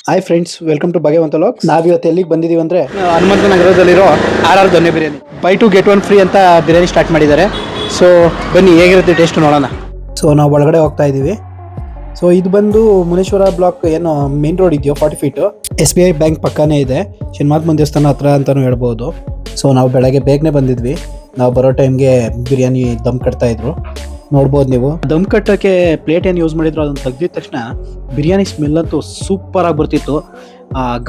Hi friends, welcome to Bhagavanth logs. ನಾವಿವತ್ತು ಎಲ್ಲಿಗೆ ಬಂದಿದ್ದೀವಿ ಅಂದರೆ ಹನುಮಂತ ನಗರದಲ್ಲಿರೋ RR ದೊನ್ನೆ biryani. Buy two get one free ಅಂತ ಬಿರಿಯಾನಿ ಸ್ಟಾರ್ಟ್ ಮಾಡಿದ್ದಾರೆ. ಸೊ ಬನ್ನಿ ಹೇಗಿರುತ್ತೆ ಟೇಸ್ಟ್ ನೋಡೋಣ. ಸೊ ನಾವು ಒಳಗಡೆ ಹೋಗ್ತಾ ಇದ್ದೀವಿ. ಸೊ ಇದು ಬಂದು ಮುನೇಶ್ವರ ಬ್ಲಾಕ್ ಏನು ಮೇನ್ ರೋಡ್ ಇದೆಯೋ 40 ಫೀಟು SBI ಬ್ಯಾಂಕ್ ಪಕ್ಕನೇ ಇದೆ. ಶನಿಮಾತ್ಮ ದೇವಸ್ಥಾನ ಹತ್ರ ಅಂತಲೂ ಹೇಳ್ಬೋದು. ಸೊ ನಾವು ಬೆಳಗ್ಗೆ ಬೇಗನೆ ಬಂದಿದ್ವಿ. ನಾವು ಬರೋ ಟೈಮ್ಗೆ ಬಿರಿಯಾನಿ ದಮ್ ಕಟ್ತಾ ಇದ್ರು, ನೋಡ್ಬೋದು ನೀವು. ದಮ್ ಕಟ್ಟೋಕ್ಕೆ ಪ್ಲೇಟ್ ಏನು ಯೂಸ್ ಮಾಡಿದ್ರು ಅದನ್ನು ತೆಗ್ದಿದ ತಕ್ಷಣ ಬಿರಿಯಾನಿ ಸ್ಮೆಲ್ ಅಂತೂ ಸೂಪರ್ ಆಗಿ ಬರ್ತಿತ್ತು.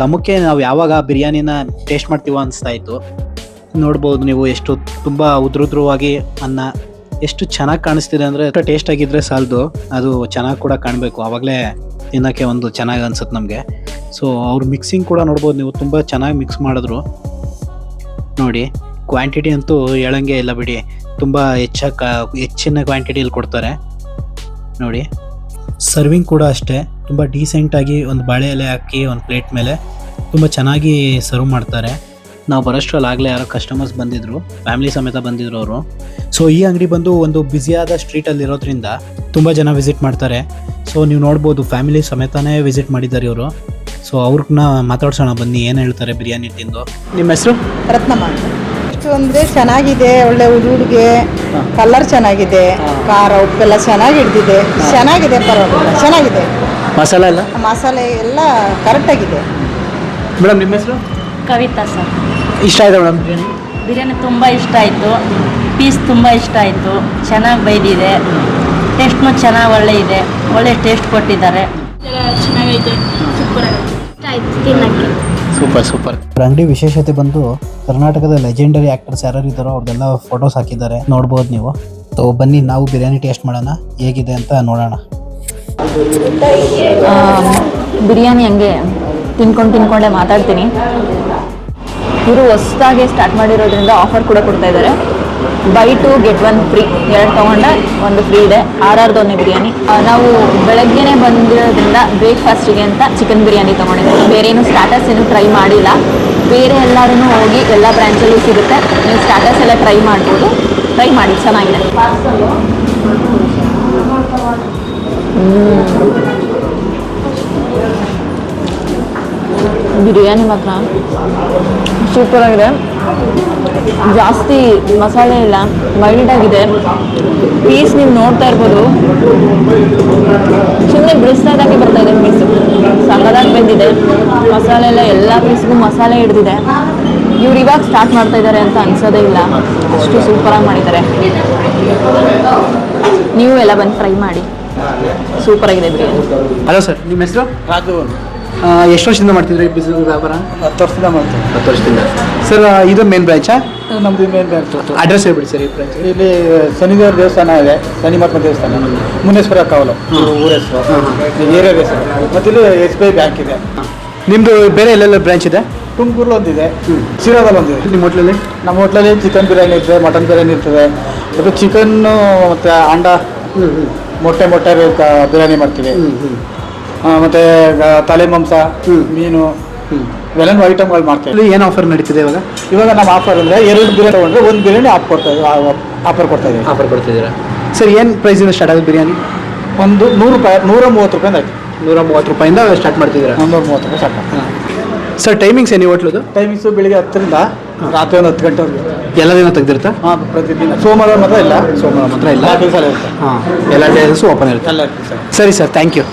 ಘಮಕ್ಕೆ ನಾವು ಯಾವಾಗ ಬಿರಿಯಾನಿನ ಟೇಸ್ಟ್ ಮಾಡ್ತೀವೋ ಅನಿಸ್ತಾ ಇತ್ತು. ನೋಡ್ಬೋದು ನೀವು ಎಷ್ಟು ತುಂಬ ಉದ್ರುದ್ರವಾಗಿ ಅನ್ನ ಎಷ್ಟು ಚೆನ್ನಾಗಿ ಕಾಣಿಸ್ತಿದೆ ಅಂದರೆ ಟೇಸ್ಟ್ ಆಗಿದ್ರೆ ಸಾಲದು, ಅದು ಚೆನ್ನಾಗಿ ಕೂಡ ಕಾಣಬೇಕು, ಆವಾಗಲೇ ತಿನ್ನೋಕ್ಕೆ ಒಂದು ಚೆನ್ನಾಗಿ ಅನ್ಸುತ್ತೆ ನಮಗೆ. ಸೊ ಅವ್ರ ಮಿಕ್ಸಿಂಗ್ ಕೂಡ ನೋಡ್ಬೋದು ನೀವು, ತುಂಬ ಚೆನ್ನಾಗಿ ಮಿಕ್ಸ್ ಮಾಡಿದ್ರು ನೋಡಿ. ಕ್ವಾಂಟಿಟಿ ಅಂತೂ ಹೇಳಂಗೆ ಇಲ್ಲ ಬಿಡಿ, ತುಂಬ ಹೆಚ್ಚಿನ ಕ್ವಾಂಟಿಟಿಯಲ್ಲಿ ಕೊಡ್ತಾರೆ ನೋಡಿ. ಸರ್ವಿಂಗ್ ಕೂಡ ಅಷ್ಟೇ ತುಂಬ ಡೀಸೆಂಟಾಗಿ ಒಂದು ಬಾಳೆ ಎಲೆ ಹಾಕಿ ಒಂದು ಪ್ಲೇಟ್ ಮೇಲೆ ತುಂಬ ಚೆನ್ನಾಗಿ ಸರ್ವ್ ಮಾಡ್ತಾರೆ. ನಾವು ಬರೋಷ್ಟರಲ್ಲಿ ಆಗಲೇ ಯಾರೋ ಕಸ್ಟಮರ್ಸ್ ಬಂದಿದ್ದರು, ಫ್ಯಾಮಿಲಿ ಸಮೇತ ಬಂದಿದ್ರು ಅವರು. ಸೊ ಈ ಅಂಗಡಿ ಬಂದು ಒಂದು ಬ್ಯುಸಿಯಾದ ಸ್ಟ್ರೀಟಲ್ಲಿರೋದ್ರಿಂದ ತುಂಬ ಜನ ವಿಸಿಟ್ ಮಾಡ್ತಾರೆ. ಸೊ ನೀವು ನೋಡ್ಬೋದು ಫ್ಯಾಮಿಲಿ ಸಮೇತನೇ ವಿಸಿಟ್ ಮಾಡಿದ್ದಾರೆ ಇವರು. ಸೊ ಅವ್ರನ್ನ ಮಾತಾಡ್ಸೋಣ ಬನ್ನಿ, ಏನು ಹೇಳ್ತಾರೆ ಬಿರಿಯಾನಿ ತಿಂದು. ನಿಮ್ಮ ಹೆಸರು? ರತ್ನಮ್ಮ. ಎಷ್ಟು ಅಂದರೆ ಚೆನ್ನಾಗಿದೆ, ಒಳ್ಳೆ ಹುಡುಗಿಗೆ ಕಲರ್ ಚೆನ್ನಾಗಿದೆ, ಖಾರ ಉಪ್ಪೆಲ್ಲ ಚೆನ್ನಾಗಿ ಹಿಡ್ದಿದೆ, ಚೆನ್ನಾಗಿದೆ, ಪರವಾಗಿಲ್ಲ, ಚೆನ್ನಾಗಿದೆ. ಮಸಾಲೆ ಎಲ್ಲ ಮಸಾಲೆ ಎಲ್ಲ ಕರೆಕ್ಟಾಗಿದೆ. ಮೇಡಮ್ ನಿಮ್ಮ ಹೆಸರು? ಕವಿತಾ ಸರ್. ಇಷ್ಟ ಆಯಿತಾ ಮೇಡಮ್ ಬಿರಿಯಾನಿ? ಬಿರಿಯಾನಿ ತುಂಬ ಇಷ್ಟ ಆಯಿತು, ಪೀಸ್ ತುಂಬ ಇಷ್ಟ ಆಯಿತು, ಚೆನ್ನಾಗಿ ಬೈದಿದೆ, ಟೇಸ್ಟ್ನೂ ಚೆನ್ನಾಗಿ ಒಳ್ಳೆ ಇದೆ, ಒಳ್ಳೆ ಟೇಸ್ಟ್ ಕೊಟ್ಟಿದ್ದಾರೆ. ಚೆನ್ನಾಗೈತೆ, ಸೂಪರ್ ಆಯಿತು ತಿನ್ನಕ್ಕೆ. ಸೂಪರ್. ಅಂಗಡಿ ವಿಶೇಷತೆ ಬಂದು ಕರ್ನಾಟಕದ ಲೆಜೆಂಡರಿ ಆಕ್ಟರ್ಸ್ ಯಾರು ಇದ್ದಾರೋ ಅವ್ರದ್ದೆಲ್ಲ ಫೋಟೋಸ್ ಹಾಕಿದ್ದಾರೆ, ನೋಡ್ಬೋದು ನೀವು. ಸೊ ಬನ್ನಿ ನಾವು ಬಿರಿಯಾನಿ ಟೇಸ್ಟ್ ಮಾಡೋಣ, ಹೇಗಿದೆ ಅಂತ ನೋಡೋಣ. ಬಿರಿಯಾನಿ ಹಂಗೆ ತಿನ್ಕೊಂಡೇ ಮಾತಾಡ್ತೀನಿ. ಇವರು ಹೊಸದಾಗಿ ಸ್ಟಾರ್ಟ್ ಮಾಡಿರೋದ್ರಿಂದ ಆಫರ್ ಕೂಡ ಕೊಡ್ತಾ ಇದ್ದಾರೆ. By two get one free, 2 ತೊಗೊಂಡ್ರೆ 1 ಫ್ರೀ ಇದೆ. RR ದೊನ್ನೆ ಬಿರಿಯಾನಿ. ನಾವು ಬೆಳಗ್ಗೆನೇ ಬಂದಿರೋದ್ರಿಂದ ಬ್ರೇಕ್ಫಾಸ್ಟಿಗೆ ಅಂತ ಚಿಕನ್ ಬಿರಿಯಾನಿ ತೊಗೊಂಡಿದ್ದೀವಿ. ಬೇರೆ ಏನು ಸ್ಟಾರ್ಟರ್ಸ್ ಏನು ಟ್ರೈ ಮಾಡಿಲ್ಲ. ಬೇರೆ ಎಲ್ಲರೂ ಹೋಗಿ ಎಲ್ಲ ಬ್ರ್ಯಾಂಚಲ್ಲೂ ಸಿಗುತ್ತೆ, ನೀವು ಸ್ಟಾರ್ಟರ್ಸ್ ಎಲ್ಲ ಟ್ರೈ ಮಾಡ್ಬೋದು. ಟ್ರೈ ಮಾಡಿ, ಚೆನ್ನಾಗಿದೆ. ಬಿರಿಯಾನಿ ಮಾತ್ರ ಸೂಪರಾಗಿದೆ, ಜಾಸ್ತಿ ಮಸಾಲೆ ಇಲ್ಲ, ಮೈಲ್ಡಾಗಿದೆ. ಪೀಸ್ ನೀವು ನೋಡ್ತಾ ಇರ್ಬೋದು, ಸುಮ್ಮನೆ ಬಿಡಿಸ್ದಾಗೆ ಬರ್ತಾ ಇದೆ ಪೀಸು, ಸಕ್ಕದಾಗಿ ಬೆಂದಿದೆ. ಮಸಾಲೆ ಎಲ್ಲ ಪೀಸ್ಗೂ ಮಸಾಲೆ ಹಿಡ್ದಿದೆ. ಇವ್ರು ಇವಾಗ ಸ್ಟಾರ್ಟ್ ಮಾಡ್ತಾ ಇದ್ದಾರೆ ಅಂತ ಅನ್ಸೋದೇ ಇಲ್ಲ, ಅಷ್ಟು ಸೂಪರಾಗಿ ಮಾಡಿದ್ದಾರೆ. ನೀವು ಎಲ್ಲ ಬಂದು ಟ್ರೈ ಮಾಡಿ, ಸೂಪರಾಗಿದೆ ಬಿರಿಯಾನಿ. ಹಲೋ ಸರ್, ನಿಮ್ಮ ಹೆಸರು? ರಾಜು. ಎಷ್ಟು ವರ್ಷದಿಂದ ಮಾಡ್ತಿದ್ರಿ ಬಿಸಿನೆಸ್ ವ್ಯಾಪಾರ? 10 ವರ್ಷದಿಂದ ಮಾಡ್ತೀವಿ. 10 ವರ್ಷದಿಂದ. ಸರ್ ಇದು ಮೇನ್ ಬ್ರಾಂಚಾ? ನಮ್ಮದು ಮೇನ್ ಬ್ರಾಂಚ್. ಅಡ್ರೆಸ್ ಹೇಳ್ಬಿಡಿ ಸರ್ ಈ ಬ್ರಾಂಚ್. ಇಲ್ಲಿ ಶನಿದೇವರ ದೇವಸ್ಥಾನ ಇದೆ, ಶನಿಮಾತ್ಮ ದೇವಸ್ಥಾನ, ಮುನೇಶ್ವರ ಕಾವಲು ಊರ ಹೆಸರು, ಏರಿಯಾ ಹೆಸರು. ಮತ್ತು ಇಲ್ಲಿ SBI ಬ್ಯಾಂಕ್ ಇದೆ. ನಿಮ್ಮದು ಬೇರೆ ಎಲ್ಲೆಲ್ಲ ಬ್ರಾಂಚ್ ಇದೆ? ತುಮಕೂರಲ್ಲಿ ಒಂದಿದೆ, ಶಿರಾದಲ್ಲಿ ಒಂದಿದೆ. ನಿಮ್ಮ ಹೋಟ್ಲಲ್ಲಿ? ನಮ್ಮ ಹೋಟ್ಲಲ್ಲಿ ಚಿಕನ್ ಬಿರಿಯಾನಿ ಇರ್ತದೆ, ಮಟನ್ ಬಿರಿಯಾನಿ ಇರ್ತದೆ. ಮತ್ತು ಚಿಕನ್ನು ಮತ್ತು ಅಂಡ ಮೊಟ್ಟೆ ಬಿರಿಯಾನಿ ಮಾಡ್ತೀವಿ. ಮತ್ತು ತಲೆ ಮಾಂಸ, ಮೀನು, ಇವೆಲ್ಲ ಐಟಮ್ಗಳು ಮಾಡ್ತೀವಿ. ಏನು ಆಫರ್ ನಡೀತಿದೆ ಇವಾಗ ನಮ್ಮ ಆಫರ್ ಅಂದರೆ 2 ಬಿರಿಯಾನಿ ತೊಗೊಂಡ್ರೆ 1 ಬಿರಿಯಾನಿ ಆಫರ್ ಕೊಡ್ತಾ ಇದ್ದೀವಿ. ಆಫರ್ ಕೊಡ್ತಿದ್ದೀರಾ ಸರ್? ಏನು ಪ್ರೈಸಿಂದ ಸ್ಟಾರ್ಟ್ ಆಗುತ್ತೆ ಬಿರಿಯಾನಿ? ಒಂದು 100 ರೂಪಾಯಿ, 130 ರೂಪಾಯಿಂದ ಆಯ್ತು. 130 ರೂಪಾಯಿಂದ ಸ್ಟಾರ್ಟ್ ಮಾಡ್ತಿದ್ದೀರಾ? 130 ರೂಪಾಯಿ ಸ್ಟಾರ್ಟ್. ಸರ್ ಟೈಮಿಂಗ್ಸ್ ಏನು ಹೋಟ್ಲದು? ಟೈಮಿಂಗ್ಸು ಬೆಳಿಗ್ಗೆ 10ರಿಂದ ರಾತ್ರಿ ಒಂದು 10 ಗಂಟೆವರೆಗೆ. ಎಲ್ಲ ದಿನ ತೆಗ್ದಿರುತ್ತಾ? ಹಾಂ, ಪ್ರತಿದಿನ. ಸೋಮವಾರ ಮಾತ್ರ ಇಲ್ಲ. ಸೋಮವಾರ ಮಾತ್ರ ಇಲ್ಲ, ಎಲ್ಲ ದಿವಸ ಇರುತ್ತೆ. ಹಾಂ, ಎಲ್ಲ ಡೇಸು ಓಪನ್ ಇರುತ್ತೆ. ಎಲ್ಲ ಇರುತ್ತೆ ಸರ್. ಸರಿ ಸರ್, ಥ್ಯಾಂಕ್ ಯು.